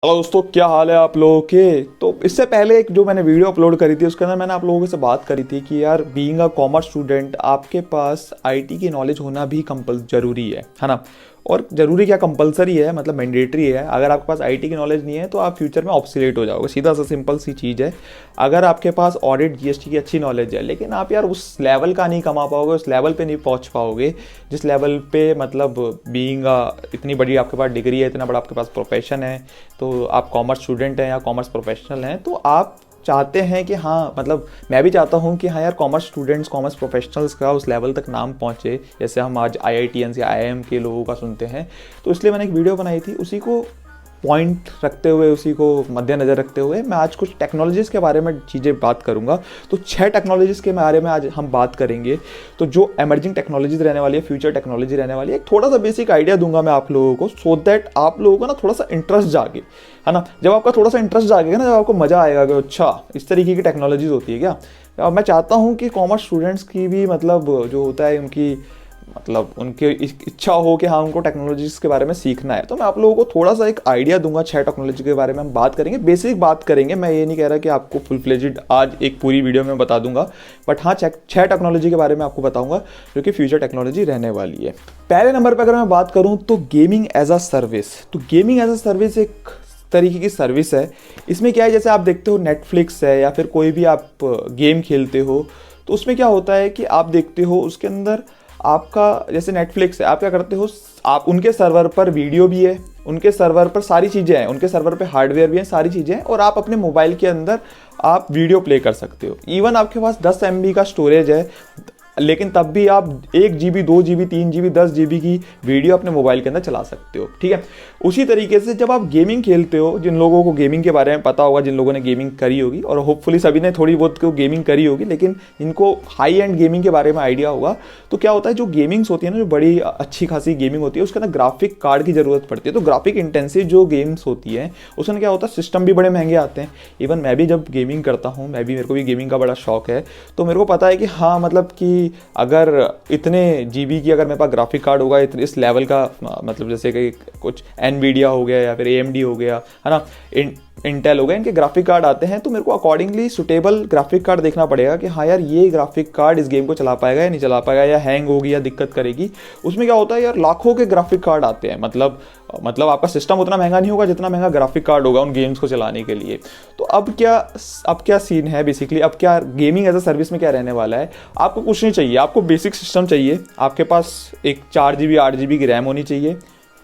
Hello दोस्तों, क्या हाल है आप लोगों के। तो इससे पहले एक जो मैंने वीडियो अपलोड करी थी उसके अंदर मैंने आप लोगों से बात करी थी कि यार बीइंग अ कॉमर्स स्टूडेंट आपके पास आईटी की नॉलेज होना भी जरूरी है ना। और ज़रूरी क्या, कंपलसरी है, मतलब मैंडेटरी है। अगर आपके पास आईटी की नॉलेज नहीं है तो आप फ्यूचर में ऑब्सोलेट हो जाओगे, सीधा सा सिंपल सी चीज़ है। अगर आपके पास ऑडिट जीएसटी की अच्छी नॉलेज है लेकिन आप यार उस लेवल का नहीं कमा पाओगे, उस लेवल पे नहीं पहुंच पाओगे जिस लेवल पे, मतलब बीइंग इतनी बड़ी आपके पास डिग्री है, इतना बड़ा आपके पास प्रोफेशन है, तो आप कॉमर्स स्टूडेंट हैं या कॉमर्स प्रोफेशनल हैं, तो आप चाहते हैं कि हाँ, मतलब मैं भी चाहता हूँ कि हाँ यार कॉमर्स स्टूडेंट्स, कॉमर्स प्रोफेशनल्स का उस लेवल तक नाम पहुँचे जैसे हम आज आईआईटीएन या आईआईएम के लोगों का सुनते हैं। तो इसलिए मैंने एक वीडियो बनाई थी, उसी को पॉइंट रखते हुए, उसी को मद्देनज़र रखते हुए मैं आज कुछ टेक्नोलॉजीज़ के बारे में चीज़ें बात करूंगा। तो 6 टेक्नोलॉजीज़ के बारे में आज हम बात करेंगे। तो जो एमर्जिंग टेक्नोलॉजीज रहने वाली है, फ्यूचर टेक्नोलॉजी रहने वाली है, एक थोड़ा सा बेसिक आइडिया दूंगा मैं आप लोगों को, सो दैट आप लोगों को ना थोड़ा सा इंटरेस्ट जागे, है ना। जब आपका थोड़ा सा इंटरेस्ट जागेगा ना, जब आपको मज़ा आएगा कि अच्छा इस तरीके की टेक्नोलॉजीज होती है क्या। अब मैं चाहता हूँ कि कॉमर्स स्टूडेंट्स की भी, मतलब जो होता है उनकी, मतलब उनकी इच्छा हो कि हाँ उनको टेक्नोलॉजीज के बारे में सीखना है। तो मैं आप लोगों को थोड़ा सा एक आइडिया दूंगा, 6 टेक्नोलॉजी के बारे में हम बात करेंगे, बेसिक बात करेंगे। मैं ये नहीं कह रहा कि आपको फुल फ्लेजेड आज एक पूरी वीडियो में बता दूंगा, बट हाँ 6 टेक्नोलॉजी के बारे में आपको बताऊंगा जो कि फ्यूचर टेक्नोलॉजी रहने वाली है। पहले नंबर पर अगर मैं बात करूँ तो गेमिंग एज अ सर्विस। तो गेमिंग एज अ सर्विस एक तरीके की सर्विस है। इसमें क्या है, जैसे आप देखते हो नेटफ्लिक्स है या फिर कोई भी आप गेम खेलते हो, तो उसमें क्या होता है कि आप देखते हो उसके अंदर आपका, जैसे नेटफ्लिक्स है, आप क्या करते हो, आप उनके सर्वर पर वीडियो भी है, उनके सर्वर पर सारी चीज़ें हैं, उनके सर्वर पे हार्डवेयर भी हैं, सारी चीज़ें हैं, और आप अपने मोबाइल के अंदर आप वीडियो प्ले कर सकते हो। इवन आपके पास 10 MB का स्टोरेज है लेकिन तब भी आप 1 GB 2 GB 3 GB 10 GB की वीडियो अपने मोबाइल के अंदर चला सकते हो, ठीक है। उसी तरीके से जब आप गेमिंग खेलते हो, जिन लोगों को गेमिंग के बारे में पता होगा, जिन लोगों ने गेमिंग करी होगी, और होपफुली सभी ने थोड़ी बहुत गेमिंग करी होगी, लेकिन इनको हाई एंड गेमिंग के बारे में आइडिया होगा। तो क्या होता है, जो गेमिंग्स होती है ना, जो बड़ी अच्छी खासी गेमिंग होती है, उसके अंदर ग्राफिक कार्ड की ज़रूरत पड़ती है। तो ग्राफिक इंटेंसिव जो गेम्स होती है उसमें क्या होता है, सिस्टम भी बड़े महंगे आते हैं। इवन मैं भी जब गेमिंग करता हूँ, मेरे को भी गेमिंग का बड़ा शौक है, तो मेरे को पता है कि हाँ, मतलब कि अगर इतने जीबी की अगर मेरे पास ग्राफिक कार्ड होगा इस लेवल का, मतलब जैसे कि कुछ एनवीडिया हो गया या फिर एएमडी हो गया, है ना, इंटेल हो गया, इनके ग्राफिक कार्ड आते हैं, तो मेरे को अकॉर्डिंगली सुटेबल ग्राफिक कार्ड देखना पड़ेगा कि हाँ यार ये ग्राफिक कार्ड इस गेम को चला पाएगा या नहीं चला पाएगा, या हैंग होगी या दिक्कत करेगी। उसमें क्या होता है यार, लाखों के ग्राफिक कार्ड आते हैं, मतलब आपका सिस्टम उतना महंगा नहीं होगा जितना महंगा ग्राफिक कार्ड होगा उन गेम्स को चलाने के लिए। तो अब क्या सीन है बेसिकली, अब क्या गेमिंग एज अ सर्विस में क्या रहने वाला है। आपको कुछ नहीं चाहिए, आपको बेसिक सिस्टम चाहिए, आपके पास एक 4 GB 8 GB की रैम होनी चाहिए,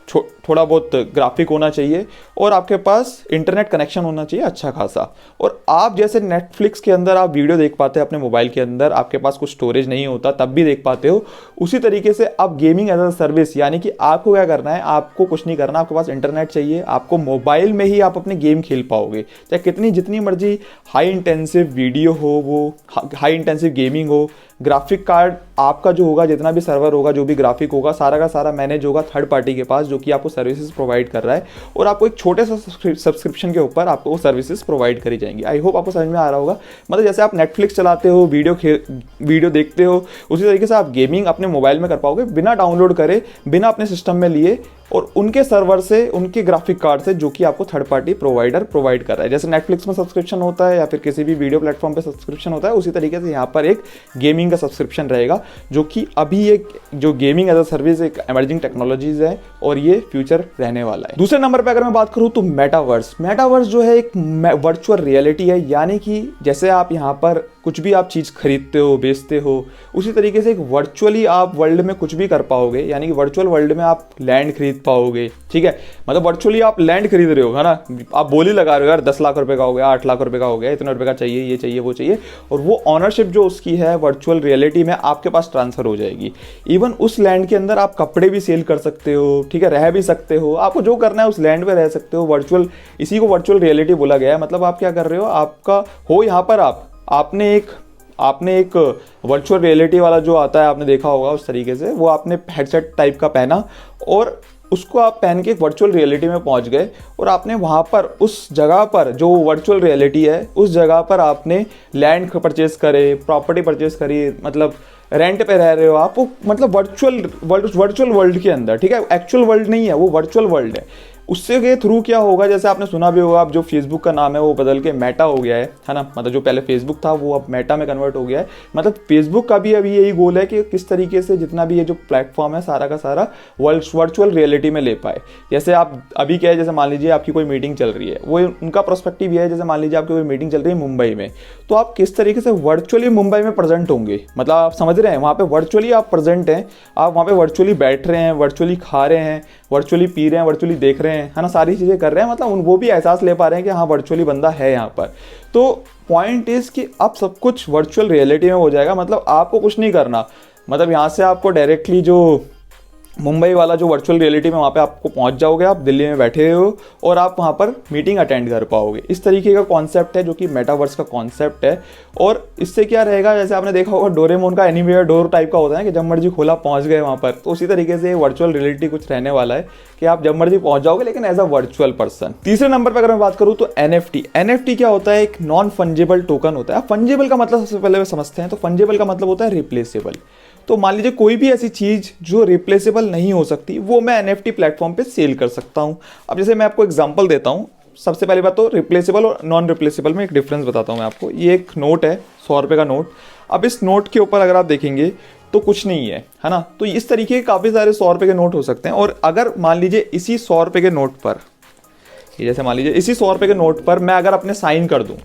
थोड़ा बहुत ग्राफिक होना चाहिए, और आपके पास इंटरनेट कनेक्शन होना चाहिए अच्छा खासा। और आप जैसे नेटफ्लिक्स के अंदर आप वीडियो देख पाते हैं अपने मोबाइल के अंदर, आपके पास कुछ स्टोरेज नहीं होता तब भी देख पाते हो, उसी तरीके से आप गेमिंग एज अ सर्विस, यानी कि आपको क्या करना है, आपको कुछ नहीं करना, आपके पास इंटरनेट चाहिए, आपको मोबाइल में ही आप अपने गेम खेल पाओगे, चाहे कितनी जितनी मर्जी हाई इंटेंसिव वीडियो हो, वो हाई इंटेंसिव गेमिंग हो। ग्राफिक कार्ड आपका जो होगा, जितना भी सर्वर होगा, जो भी ग्राफिक होगा, सारा का सारा मैनेज होगा थर्ड पार्टी के पास, जो कि आपको सर्विसेज प्रोवाइड कर रहा है, और आपको एक छोटे सा सब्सक्रिप्शन के ऊपर आपको वो सर्विसेज प्रोवाइड करी जाएंगी। आई होप आपको समझ में आ रहा होगा। मतलब जैसे आप नेटफ्लिक्स चलाते हो, वीडियो देखते हो, उसी तरीके से आप गेमिंग अपने मोबाइल में कर पाओगे, बिना डाउनलोड करे, बिना अपने सिस्टम में लिए, और उनके सर्वर से, उनके ग्राफिक कार्ड से, जो कि आपको थर्ड पार्टी प्रोवाइडर प्रोवाइड कर रहा है। जैसे नेटफ्लिक्स में सब्सक्रिप्शन होता है या फिर किसी भी वीडियो प्लेटफॉर्म पे सब्सक्रिप्शन होता है, उसी तरीके से यहाँ पर एक गेमिंग का सब्सक्रिप्शन रहेगा, जो कि अभी एक जो गेमिंग एज अ सर्विस एक एमर्जिंग टेक्नोलॉजीज है और ये फ्यूचर रहने वाला है। दूसरे नंबर पर अगर मैं बात करूँ तो मेटावर्स जो है एक वर्चुअल रियलिटी है, यानी कि जैसे आप यहाँ पर कुछ भी आप चीज़ खरीदते हो, बेचते हो, उसी तरीके से एक वर्चुअली आप वर्ल्ड में कुछ भी कर पाओगे, यानी कि वर्चुअल वर्ल्ड में आप लैंड खरीद पाओगे, ठीक है। मतलब वर्चुअली आप लैंड खरीद रहे हो, है ना, आप बोली लगा रहे हो यार 10 लाख रुपए का हो गया, 8 लाख रुपए का हो गया, इतने रुपए का चाहिए, ये चाहिए, वो चाहिए, और वो ऑनरशिप जो उसकी है वर्चुअल रियलिटी में आपके पास ट्रांसफर हो जाएगी। इवन उस लैंड के अंदर आप कपड़े भी सेल कर सकते हो, ठीक है, रह भी सकते हो, आपको जो करना है उस लैंड पे रह सकते हो। वर्चुअल, इसी को वर्चुअल रियलिटी बोला गया है। मतलब आप क्या कर रहे हो, आपका हो यहाँ पर आपने एक वर्चुअल रियलिटी वाला जो आता है, आपने देखा होगा उस तरीके से, वो आपने हेडसेट टाइप का पहना और उसको आप पहन के एक वर्चुअल रियलिटी में पहुंच गए, और आपने वहाँ पर उस जगह पर जो वर्चुअल रियलिटी है उस जगह पर आपने लैंड परचेस करे, प्रॉपर्टी परचेस करी, मतलब रेंट पे रह रहे हो आप, वो मतलब वर्चुअल वर्ल्ड के अंदर, ठीक है, एक्चुअल वर्ल्ड नहीं है, वो वर्चुअल वर्ल्ड है। उससे के थ्रू क्या होगा, जैसे आपने सुना भी होगा, अब जो फेसबुक का नाम है वो बदल के मेटा हो गया है ना, मतलब जो पहले फेसबुक था वो अब मेटा में कन्वर्ट हो गया है। मतलब फेसबुक का भी अभी यही गोल है कि किस तरीके से जितना भी ये जो प्लेटफॉर्म है सारा का सारा वर्चुअल रियलिटी में ले पाए। जैसे आप अभी क्या है, जैसे मान लीजिए आपकी कोई मीटिंग चल रही है, वो उनका पर्सपेक्टिव ये है, जैसे मान लीजिए आपकी कोई मीटिंग चल रही है मुंबई में, तो आप किस तरीके से वर्चुअली मुंबई में प्रेजेंट होंगे, मतलब आप समझ रहे हैं, वहाँ पे वर्चुअली आप प्रेजेंट हैं, आप वहाँ पे वर्चुअली बैठ रहे हैं, वर्चुअली खा रहे हैं, वर्चुअली पी रहे हैं, वर्चुअली देख रहे हैं, है ना, सारी चीज़ें कर रहे हैं, मतलब वो भी एहसास ले पा रहे हैं कि हाँ वर्चुअली बंदा है यहाँ पर। तो पॉइंट इज कि अब सब कुछ वर्चुअल रियलिटी में हो जाएगा, मतलब आपको कुछ नहीं करना, मतलब यहाँ से आपको डायरेक्टली जो मुंबई वाला जो वर्चुअल रियलिटी में वहाँ पे आपको पहुँच जाओगे, आप दिल्ली में बैठे हो और आप वहाँ पर मीटिंग अटेंड कर पाओगे। इस तरीके का कॉन्सेप्ट है जो कि मेटावर्स का कॉन्सेप्ट है। और इससे क्या रहेगा, जैसे आपने देखा होगा डोरेमोन का एनीवेयर डोर टाइप का होता है कि जब मर्जी खोला पहुँच गए वहाँ पर, तो उसी तरीके से वर्चुअल रियलिटी कुछ रहने वाला है कि आप जब मर्जी पहुँच जाओगे लेकिन एज अ वर्चुअल पर्सन। तीसरे नंबर पर अगर मैं बात करूँ तो NFT क्या होता है, एक नॉन फंजेबल टोकन होता है। फंजेबल का मतलब सबसे पहले समझते हैं, तो फंजेबल का मतलब होता है रिप्लेसेबल। तो मान लीजिए कोई भी ऐसी चीज़ जो रिप्लेसेबल नहीं हो सकती वो मैं NFT प्लेटफॉर्म पे सेल कर सकता हूँ। अब जैसे मैं आपको एग्जांपल देता हूँ, सबसे पहली बात तो रिप्लेसेबल और नॉन रिप्लेसेबल में एक डिफरेंस बताता हूँ मैं आपको। ये एक नोट है, 100 रुपये का नोट। अब इस नोट के ऊपर अगर आप देखेंगे तो कुछ नहीं है ना, तो इस तरीके के काफ़ी सारे 100 रुपये के नोट हो सकते हैं। और अगर मान लीजिए इसी 100 रुपये के नोट पर, ये जैसे मान लीजिए इसी 100 रुपये के नोट पर मैं अगर अपने साइन कर दूँ,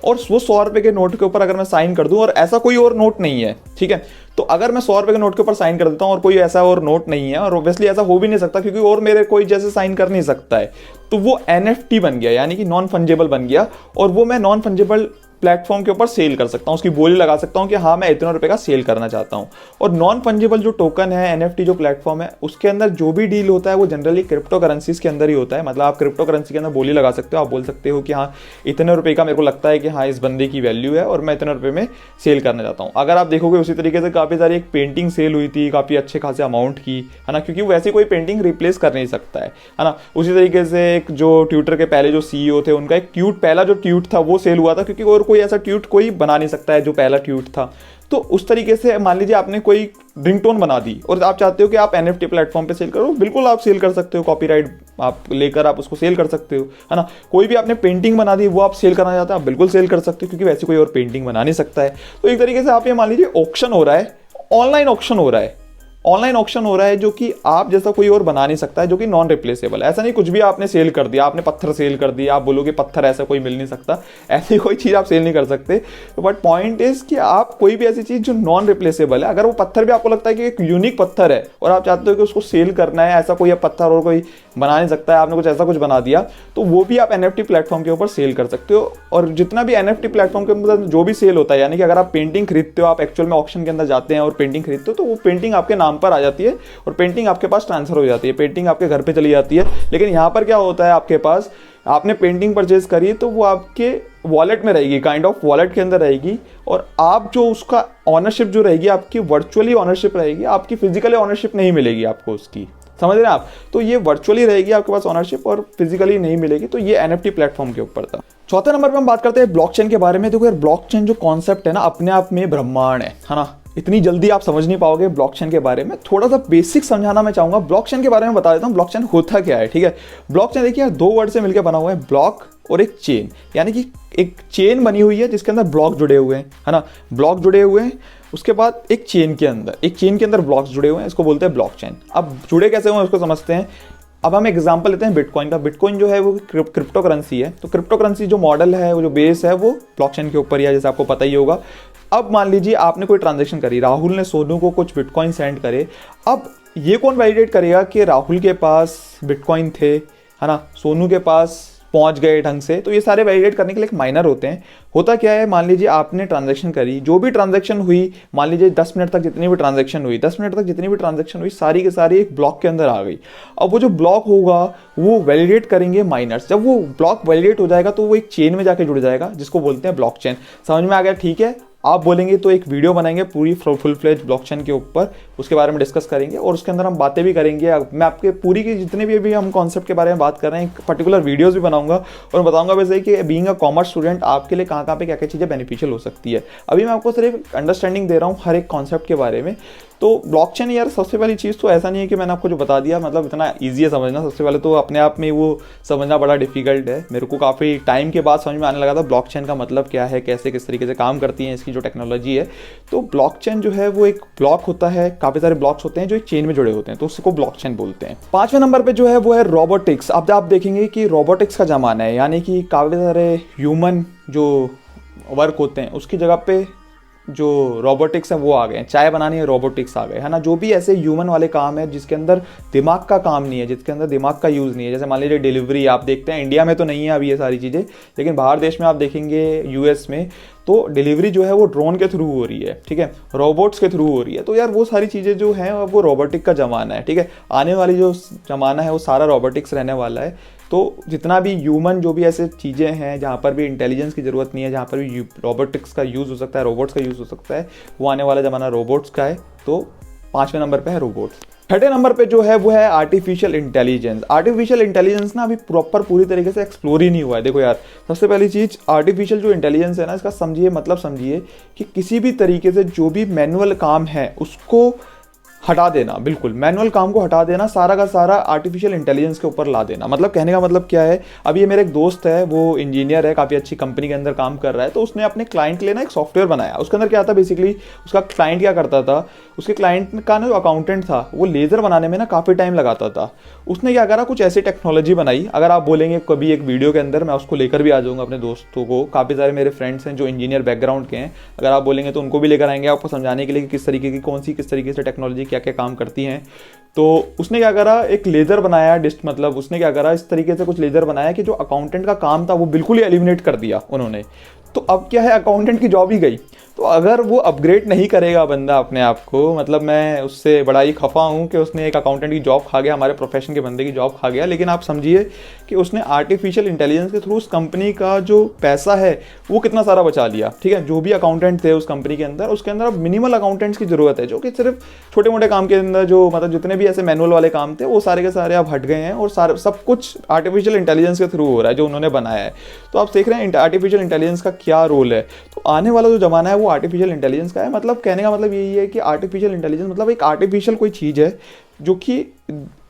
और वो 100 रुपये के नोट के ऊपर अगर मैं साइन कर दूं और ऐसा कोई और नोट नहीं है, ठीक है, तो अगर मैं 100 रुपये के नोट के ऊपर साइन कर देता हूं और कोई ऐसा और नोट नहीं है, और ऑब्वियसली ऐसा हो भी नहीं सकता क्योंकि और मेरे कोई जैसे साइन कर नहीं सकता है, तो वो NFT बन गया, यानी कि नॉन फंजेबल बन गया। और वो मैं नॉन फंजेबल प्लेटफॉर्म के ऊपर सेल कर सकता हूँ, उसकी बोली लगा सकता हूँ कि हाँ मैं इतने रुपए का सेल करना चाहता हूँ। और नॉन फंजेबल जो टोकन है, NFT जो प्लेटफॉर्म है, उसके अंदर जो भी डील होता है वो जनरली क्रिप्टो करेंसीज के अंदर ही होता है। मतलब आप क्रिप्टो करेंसी के अंदर बोली लगा सकते हो, आप बोल सकते हो कि हाँ इतने रुपए का मेरे को लगता है कि हाँ इस बंदे की वैल्यू है और मैं इतने रुपए में सेल करना चाहता हूँ। अगर आप देखोगे उसी तरीके से काफ़ी सारी एक पेंटिंग सेल हुई थी काफ़ी अच्छे खासे अमाउंट की, है ना, क्योंकि वैसे कोई पेंटिंग रिप्लेस कर नहीं सकता है ना। उसी तरीके से एक जो ट्विटर के पहले जो CEO थे, उनका एक ट्वीट, पहला जो ट्वीट था वो सेल हुआ था, क्योंकि और कोई ऐसा ट्वीट कोई बना नहीं सकता है जो पहला ट्वीट था। तो उस तरीके से मान लीजिए आपने कोई रिंगटोन बना दी और आप चाहते हो कि आप NFT प्लेटफॉर्म पे सेल करो, बिल्कुल आप सेल कर सकते हो, कॉपीराइट आप लेकर आप उसको सेल कर सकते हो, है ना। कोई भी आपने पेंटिंग बना दी वो आप सेल करना चाहते हैं, आप बिल्कुल सेल कर सकते हो, क्योंकि वैसे कोई और पेंटिंग बना नहीं सकता है। तो एक तरीके से आप ये मान लीजिए ऑक्शन हो रहा है, ऑनलाइन ऑक्शन हो रहा है, ऑनलाइन ऑक्शन हो रहा है जो कि आप जैसा कोई और बना नहीं सकता है, जो कि नॉन रिप्लेसेबल। ऐसा नहीं कुछ भी आपने सेल कर दिया, आपने पत्थर सेल कर दिया, आप बोलोगे पत्थर ऐसा कोई मिल नहीं सकता, ऐसी कोई चीज़ आप सेल नहीं कर सकते। तो बट पॉइंट इज कि आप कोई भी ऐसी चीज़ जो नॉन रिप्लेसेबल है, अगर वो पत्थर भी आपको लगता है कि एक यूनिक पत्थर है और आप चाहते हो कि उसको सेल करना है, ऐसा कोई पत्थर और कोई बना नहीं सकता है, आपने कुछ ऐसा कुछ बना दिया, तो वो भी आप NFT प्लेटफॉर्म के ऊपर सेल कर सकते हो। और जितना भी NFT प्लेटफॉर्म के अंदर जो भी सेल होता है, यानी कि अगर आप पेंटिंग खरीदते हो, आप एक्चुअल में ऑक्शन के अंदर जाते हैं और पेंटिंग खरीदते हो, तो वो पेंटिंग आपके नाम पर आ जाती है और पेंटिंग आपके पास ट्रांसफर हो जाती है, पेंटिंग आपके घर पे चली जाती है। लेकिन यहाँ पर क्या होता है, आपके पास आपने पेंटिंग परचेज करी तो वो आपके वॉलेट में रहेगी, काइंड ऑफ वॉलेट के अंदर रहेगी, और आप जो उसका ऑनरशिप जो रहेगी आपकी वर्चुअली ऑनरशिप रहेगी, आपकी फिजिकली ऑनरशिप नहीं मिलेगी आपको उसकी, समझ रहे हैं आप। तो ये वर्चुअली रहेगी आपके पास ऑनरशिप और फिजिकली नहीं मिलेगी। तो ये NFT प्लेटफॉर्म के ऊपर था। चौथे नंबर पर हम बात करते हैं ब्लॉकचेन के बारे में। देखो यार, ब्लॉकचेन जो कॉन्सेप्ट है ना, अपने आप में ब्रह्मांड है ना। इतनी जल्दी आप समझ नहीं पाओगे ब्लॉकचेन के बारे में। थोड़ा सा बेसिक समझाना मैं चाहूंगा। ब्लॉकचेन के बारे में बता देता हूँ, ब्लॉकचेन होता क्या है, ठीक है। ब्लॉकचेन देखिए यार, 2 वर्ड से मिलकर बना हुआ है, ब्लॉक और एक चेन, यानी कि एक चेन बनी हुई है जिसके अंदर ब्लॉक जुड़े हुए हैं, है ना, ब्लॉक जुड़े हुए हैं। उसके बाद एक चेन के अंदर ब्लॉक्स जुड़े हुए हैं, इसको बोलते हैं ब्लॉकचेन। अब जुड़े कैसे हुए उसको समझते हैं। अब हम एग्जांपल लेते हैं बिटकॉइन का। बिटकॉइन जो है वो क्रिप्टो करेंसी है। तो क्रिप्टो करेंसी जो मॉडल है, वो जो बेस है, वो ब्लॉकचेन के ऊपर ही है, जैसे आपको पता ही होगा। अब मान लीजिए आपने कोई ट्रांजैक्शन करी, राहुल ने सोनू को कुछ बिटकॉइन सेंड करे। अब ये कौन वैलिडेट करेगा कि राहुल के पास बिटकॉइन थे, है ना, सोनू के पास पहुंच गए ढंग से। तो ये सारे वैलिडेट करने के लिए एक माइनर होते हैं। होता क्या है, मान लीजिए आपने ट्रांजैक्शन करी, जो भी ट्रांजैक्शन हुई, मान लीजिए 10 मिनट तक जितनी भी ट्रांजैक्शन हुई, 10 मिनट तक जितनी भी ट्रांजैक्शन हुई, सारी के सारी एक ब्लॉक के अंदर आ गई। अब वो जो ब्लॉक होगा वो वैलिडेट करेंगे माइनर्स। जब वो ब्लॉक वैलिडेट हो जाएगा तो वो एक चेन में जाके जुड़ जाएगा, जिसको बोलते हैं ब्लॉकचेन। समझ में आ गया, ठीक है। आप बोलेंगे तो एक वीडियो बनाएंगे पूरी फुल फ्लेज ब्लॉकचेन के ऊपर, उसके बारे में डिस्कस करेंगे और उसके अंदर हम बातें भी करेंगे। मैं आपके पूरी की जितने भी अभी हम कॉन्सेप्ट के बारे में बात कर रहे हैं, पर्टिकुलर वीडियोज़ भी बनाऊंगा और बताऊंगा वैसे कि बीइंग अ कॉमर्स स्टूडेंट आपके लिए कहाँ पे क्या क्या चीज़ें बेनिफिशियल हो सकती है। अभी मैं आपको सिर्फ अंडरस्टैंडिंग दे रहा हूँ हर एक कॉन्सेप्ट के बारे में। तो ब्लॉकचेन यार सबसे पहली चीज़ तो ऐसा नहीं है कि मैंने आपको जो बता दिया मतलब इतना ईजी है समझना। सबसे पहले तो अपने आप में वो समझना बड़ा डिफिकल्ट है। मेरे को काफ़ी टाइम के बाद समझ में आने लगा था ब्लॉकचेन का मतलब क्या है, कैसे किस तरीके से काम करती है इसकी जो टेक्नोलॉजी है। तो ब्लॉकचेन जो है वो एक ब्लॉक होता है, काफ़ी सारे ब्लॉक्स होते हैं जो एक चेन में जुड़े होते हैं, तो उसको ब्लॉकचेन बोलते हैं। 5वें नंबर पर जो है वो है रोबोटिक्स। अब आप देखेंगे कि रोबोटिक्स का ज़माना है, यानी कि काफ़ी सारे ह्यूमन जो वर्क होते हैं उसकी जगह पे जो रोबोटिक्स है वो आ गए हैं। चाय बनानी है रोबोटिक्स आ गए, है ना। जो भी ऐसे ह्यूमन वाले काम है जिसके अंदर दिमाग का काम नहीं है, जिसके अंदर दिमाग का यूज़ नहीं है, जैसे मान लीजिए डिलीवरी आप देखते हैं, इंडिया में तो नहीं है अभी ये सारी चीज़ें, लेकिन बाहर देश में आप देखेंगे यूएस में तो डिलीवरी जो है वो ड्रोन के थ्रू हो रही है, ठीक है, रोबोट्स के थ्रू हो रही है। तो यार वो सारी चीज़ें जो हैं वो रोबोटिक का ज़माना है, ठीक है। आने वाली जो ज़माना है वो सारा रोबोटिक्स रहने वाला है। तो जितना भी ह्यूमन जो भी ऐसे चीज़ें हैं जहाँ पर भी इंटेलिजेंस की ज़रूरत नहीं है, जहाँ पर भी रोबोटिक्स का यूज़ हो सकता है, रोबोट्स का यूज़ हो सकता है, वो आने वाला ज़माना रोबोट्स का है। तो 5वें नंबर पे है रोबोट्स। 3rd नंबर पे जो है वो है आर्टिफिशियल इंटेलिजेंस। आर्टिफिशियल इंटेलिजेंस ना अभी प्रॉपर पूरी तरीके से एक्सप्लोर ही नहीं हुआ है। देखो यार, सबसे पहली चीज़ आर्टिफिशियल जो इंटेलिजेंस है ना, इसका समझिए मतलब समझिए कि किसी भी तरीके से जो भी मैनुअल काम है उसको हटा देना, बिल्कुल मैनुअल काम को हटा देना, सारा का सारा आर्टिफिशियल इंटेलिजेंस के ऊपर ला देना। मतलब कहने का मतलब क्या है, अभी ये मेरा एक दोस्त है, वो इंजीनियर है, काफ़ी अच्छी कंपनी के अंदर काम कर रहा है। तो उसने अपने क्लाइंट के लिए ना एक सॉफ्टवेयर बनाया। उसके अंदर क्या था बेसिकली, उसका क्लाइंट क्या करता था, उसके क्लाइंट का ना जो अकाउंटेंट था वो लेज़र बनाने में ना काफ़ी टाइम लगाता था। उसने क्या करा, कुछ ऐसी टेक्नोलॉजी बनाई, अगर आप बोलेंगे कभी एक वीडियो के अंदर मैं उसको लेकर भी आ जाऊँगा अपने दोस्तों को। काफ़ी सारे मेरे फ्रेंड्स हैं जो इंजीनियर बैकग्राउंड के हैं, अगर आप बोलेंगे तो उनको भी लेकर आएंगे आपको समझाने के लिए कि किस तरीके की कौन सी किस तरीके से टेक्नोलॉजी क्या क्या काम करती हैं। तो उसने क्या करा, एक लेज़र बनाया मतलब उसने क्या करा, इस तरीके से कुछ लेज़र बनाया कि जो अकाउंटेंट का काम था वो बिल्कुल ही एलिमिनेट कर दिया उन्होंने। तो अब क्या है, अकाउंटेंट की जॉब ही गई। तो अगर वो अपग्रेड नहीं करेगा बंदा अपने आप को, मतलब मैं उससे बड़ा ही खफा हूँ कि उसने एक अकाउंटेंट की जॉब खा गया, हमारे प्रोफेशन के बंदे की जॉब खा गया। लेकिन आप समझिए कि उसने आर्टिफिशियल इंटेलिजेंस के थ्रू उस कंपनी का जो पैसा है वो कितना सारा बचा लिया, ठीक है। जो भी अकाउंटेंट थे उस कंपनी के अंदर, उसके अंदर अब मिनिमल अकाउंटेंट्स की जरूरत है, जो कि सिर्फ छोटे मोटे काम के अंदर जो मतलब जितने भी ऐसे मैनुअल वाले काम थे वो सारे के सारे अब हट गए हैं और सारे सब कुछ आर्टिफिशियल इंटेलिजेंस के थ्रू हो रहा है जो उन्होंने बनाया है। तो आप देख रहे हैं आर्टिफिशियल इंटेलिजेंस का क्या रोल है। तो आने वाला जो जमाना है वो आर्टिफिशियल इंटेलिजेंस का है। मतलब कहने का मतलब यही है कि आर्टिफिशियल इंटेलिजेंस मतलब एक आर्टिफिशियल कोई चीज़ है जो कि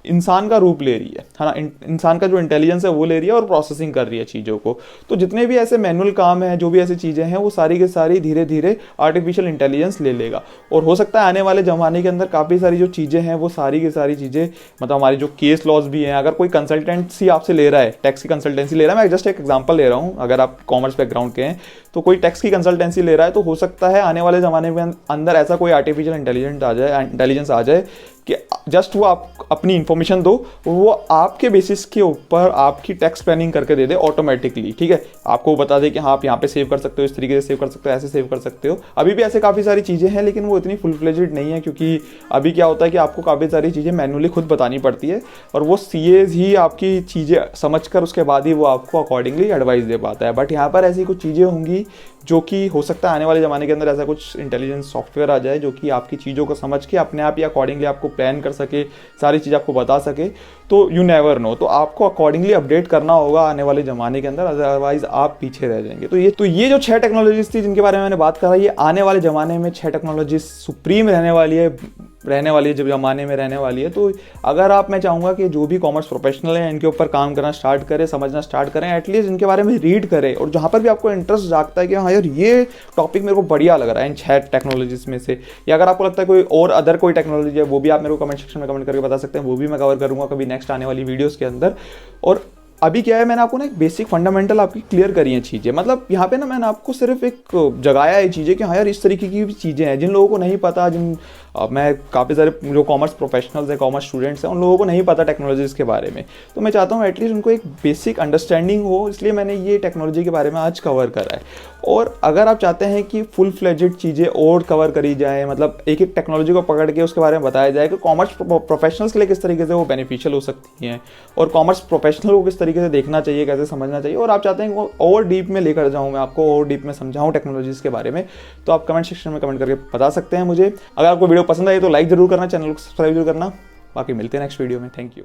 इंसान का रूप ले रही है ना। इंसान का जो इंटेलिजेंस है वो ले रही है और प्रोसेसिंग कर रही है चीज़ों को। तो जितने भी ऐसे मैनुअल काम हैं, जो भी ऐसी चीज़ें हैं, वो सारी के सारी धीरे धीरे आर्टिफिशियल इंटेलिजेंस ले लेगा। और हो सकता है आने वाले ज़माने के अंदर काफ़ी सारी जो चीज़ें हैं वो सारी की सारी चीज़ें, मतलब हमारी जो केस लॉज भी हैं, अगर कोई कंसल्टेंसी आपसे ले रहा है, टैक्स की कंसल्टेंसी ले रहा है, मैं जस्ट एक एग्जाम्पल ले रहा हूँ, अगर आप कॉमर्स बैकग्राउंड के हैं तो कोई टैक्स की कंसल्टेंसी ले रहा है, तो हो सकता है आने वाले ज़माने में अंदर ऐसा कोई आर्टिफिशियल इंटेलिजेंस आ जाए कि जस्ट वो आप अपनी इन्फॉर्मेशन दो, वो आपके बेसिस के ऊपर आपकी टैक्स प्लानिंग करके दे दे ऑटोमेटिकली, ठीक है। आपको बता दे कि हाँ आप यहाँ पे सेव कर सकते हो, इस तरीके से सेव कर सकते हो, ऐसे सेव कर सकते हो। अभी भी ऐसे काफ़ी सारी चीज़ें हैं, लेकिन वो इतनी फुल फ्लेजेड नहीं है, क्योंकि अभी क्या होता है कि आपको काफ़ी सारी चीज़ें मैनुअली खुद बतानी पड़ती है और वो सीएज ही आपकी चीज़ें समझकर उसके बाद ही वो आपको अकॉर्डिंगली एडवाइस दे पाता है। बट यहाँ पर ऐसी कुछ चीज़ें होंगी जो कि हो सकता है आने वाले ज़माने के अंदर ऐसा कुछ इंटेलिजेंस सॉफ्टवेयर आ जाए जो कि आपकी चीज़ों को समझ के अपने आप ही अकॉर्डिंगली आपको प्लान कर सके, सारी चीज़ आपको बता सके। तो यू नेवर नो, तो आपको अकॉर्डिंगली अपडेट करना होगा आने वाले ज़माने के अंदर, अदरवाइज आप पीछे रह जाएंगे। तो ये जो 6 टेक्नोलॉजीज थी जिनके बारे में मैंने बात करा, ये आने वाले ज़माने में 6 टेक्नोलॉजीज सुप्रीम रहने वाली है जब ज़माने में रहने वाली है। तो अगर आप, मैं चाहूँगा कि जो भी कॉमर्स प्रोफेशनल हैं इनके ऊपर काम करना स्टार्ट करें, समझना स्टार्ट करें, एटलीस्ट इनके बारे में रीड करें। और जहाँ पर भी आपको इंटरेस्ट जागता है कि हाँ यार ये टॉपिक मेरे को बढ़िया लग रहा है इन 6 टेक्नोलॉजीज में से, या अगर आपको लगता है कोई और अदर कोई टेक्नोलॉजी है, वो भी आप मेरे को कमेंट सेक्शन में कमेंट करके बता सकते हैं, वो भी मैं कवर करूँगा कभी नेक्स्ट आने वाली वीडियोज़ के अंदर। और अभी क्या है, मैंने आपको ना एक बेसिक फंडामेंटल आपकी क्लियर करी हैं चीज़ें। मतलब यहाँ पे ना मैंने आपको सिर्फ एक जगाया है चीज़ें कि हाँ यार इस तरीके की भी चीज़ें हैं जिन लोगों को नहीं पता, मैं काफ़ी सारे जो कॉमर्स प्रोफेशनल्स हैं, कॉमर्स स्टूडेंट्स हैं, उन लोगों को नहीं पता टेक्नोलॉजीज़ के बारे में। तो मैं चाहता हूँ एटलीस्ट उनको एक बेसिक अंडरस्टैंडिंग हो, इसलिए मैंने ये टेक्नोलॉजी के बारे में आज कवर करा है। और अगर आप चाहते हैं कि फुल फ्लेजेड चीज़ें और कवर करी जाए, मतलब एक एक टेक्नोलॉजी को पकड़ के उसके बारे में बताया जाए कि कॉमर्स प्रोफेशनल्स के लिए किस तरीके से वो बेनिफिशियल हो सकती हैं और कॉमर्स प्रोफेशनल को किस तरीके से देखना चाहिए, कैसे समझना चाहिए, और आप चाहते हैं कि और डीप में लेकर जाऊँ, मैं आपको और डीप में समझाऊँ टेक्नोलॉजीज़ के बारे में, तो आप कमेंट सेक्शन में कमेंट करके बता सकते हैं मुझे। अगर आपको वीडियो पसंद आई तो लाइक जरूर करना, चैनल को सब्सक्राइब जरूर करना। बाकी मिलते हैं नेक्स्ट वीडियो में। Thank you.